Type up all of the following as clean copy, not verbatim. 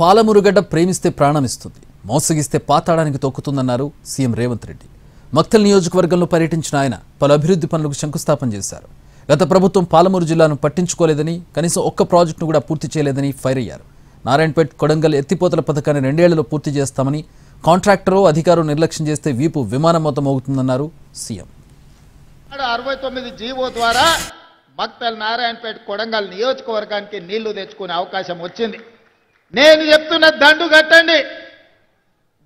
పాలమురుగడ్డ ప్రేమిస్తే ప్రాణమిస్తుంది, మోసగిస్తే పాతాళానికి తొక్కుతుందన్నారు సీఎం రేవంత్ రెడ్డి. మక్తల్ నియోజకవర్గంలో పర్యటించిన ఆయన పలు అభివృద్ధి పనులకు శంకుస్థాపన చేశారు. గత ప్రభుత్వం పాలమూరు జిల్లాను పట్టించుకోలేదని, కనీసం ఒక్క ప్రాజెక్టును కూడా పూర్తి చేయలేదని ఫైర్ అయ్యారు. నారాయణపేట్ కొడంగల్ ఎత్తిపోతల పథకాన్ని 2 ఏళ్లలో పూర్తి చేస్తామని, కాంట్రాక్టరో అధికారులు నిర్లక్ష్యం చేస్తే వీపు విమానం మొత్తం మోగుతుందన్నారు సీఎం. 69 జీవో ద్వారా మక్తల్ నారాయణపేట కొడంగల్ నియోజకవర్గానికి నీళ్లు తెచ్చుకునే అవకాశం వచ్చింది. నేను చెప్తున్న దండు కట్టండి,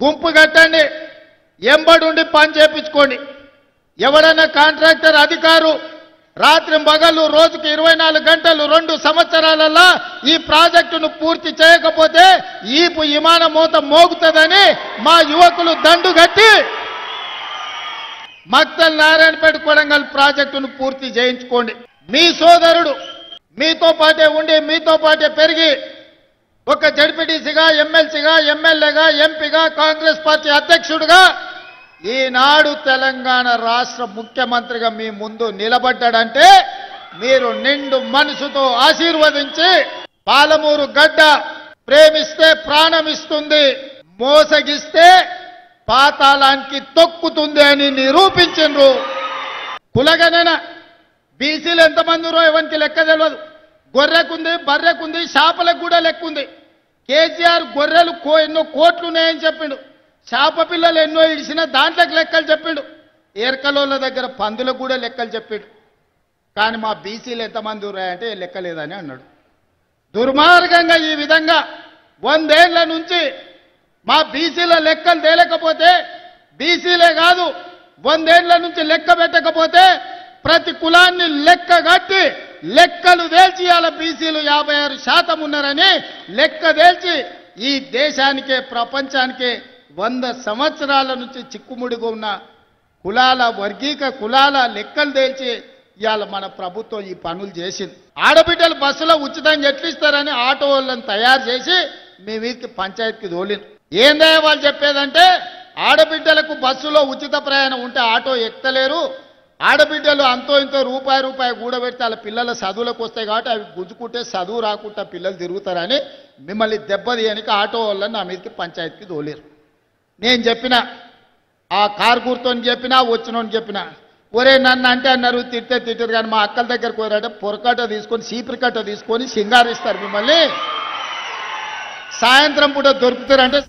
గుంపు కట్టండి, ఎంబడుండి పని చేపించుకోండి. ఎవడన్నా కాంట్రాక్టర్ అధికారు రాత్రి పగలు రోజుకి 24 గంటలు 2 సంవత్సరాలలో ఈ ప్రాజెక్టును పూర్తి చేయకపోతే ఈపు విమాన మూత మోగుతుందని మా యువకులు దండు కట్టి మక్తల్ నారాయణపేట కొడంగల్ ప్రాజెక్టును పూర్తి చేయించుకోండి. మీ సోదరుడు మీతో పాటే ఉండి మీతో పాటే పెరిగి ఒక జడ్పీటీసీగా, ఎమ్మెల్సీగా, ఎమ్మెల్యేగా, ఎంపీగా, కాంగ్రెస్ పార్టీ అధ్యక్షుడిగా ఈనాడు తెలంగాణ రాష్ట్ర ముఖ్యమంత్రిగా మీ ముందు నిలబడ్డాడంటే మీరు నిండు మనసుతో ఆశీర్వదించి పాలమూరు గడ్డ ప్రేమిస్తే ప్రాణమిస్తుంది, మోసగిస్తే పాతాళానికి తొక్కుతుంది అని నిరూపించిండ్రు. కులగణన బీసీలు ఎంతమంది ఉన్నారో ఎవరికి లెక్క తెలియదు. గొర్రెకుంది, బర్రెకుంది, చేపలకు కూడా లెక్క ఉంది. కేసీఆర్ గొర్రెలు ఎన్నో కోట్లు ఉన్నాయని చెప్పిండు, చేప పిల్లలు ఎన్నో ఇడిసిన దాంట్లోకి లెక్కలు చెప్పిండు, ఏర్కలోళ్ళ దగ్గర పందులకు కూడా లెక్కలు చెప్పిండు. కానీ మా బీసీలు ఎంతమంది ఉన్నాయంటే లెక్కలేదని అన్నాడు. దుర్మార్గంగా ఈ విధంగా 100 ఏళ్ల నుంచి మా బీసీల లెక్కలు తేలేకపోతే, బీసీలే కాదు 100 ఏళ్ల నుంచి లెక్క పెట్టకపోతే ప్రతి కులాన్ని లెక్క కట్టి లెక్కలు తేల్చి ఇవాళ బీసీలు 56% ఉన్నారని లెక్క తేల్చి ఈ దేశానికే ప్రపంచానికే 100 సంవత్సరాల నుంచి చిక్కుముడిగా ఉన్న కులాల వర్గీక కులాల లెక్కలు తేల్చి ఇవాళ మన ప్రభుత్వం ఈ పనులు చేసింది. ఆడబిడ్డలు బస్సులో ఉచితంగా ఎట్లు ఇస్తారని ఆటో వాళ్ళని తయారు చేసి మీ వీరికి పంచాయతీకి తోలింది. ఏందే వాళ్ళు చెప్పేదంటే ఆడబిడ్డలకు బస్సులో ఉచిత ప్రయాణం ఉంటే ఆటో ఎక్కలేరు, ఆడబిడ్డలు అంతో ఇంతో రూపాయి కూడబెడితే వాళ్ళ పిల్లల చదువులకు వస్తాయి కాబట్టి అవి గుంజుకుంటే చదువు రాకుండా పిల్లలు తిరుగుతారని మిమ్మల్ని దెబ్బతీయనికి ఆటో వాళ్ళని నా మీదకి పంచాయతీకి తోలేరు. నేను చెప్పిన ఆ కారు గుర్తోని చెప్పినా, వచ్చినోని చెప్పినా, ఒరే నన్ను అంటే అన్నారు, తిట్టే తిట్టారు. కానీ మా అక్కల దగ్గరకు పోయారంటే పొరకట్ట తీసుకొని చీపురికట్ట తీసుకొని సింగారిస్తారు. మిమ్మల్ని సాయంత్రం పూట దొరుకుతారంటే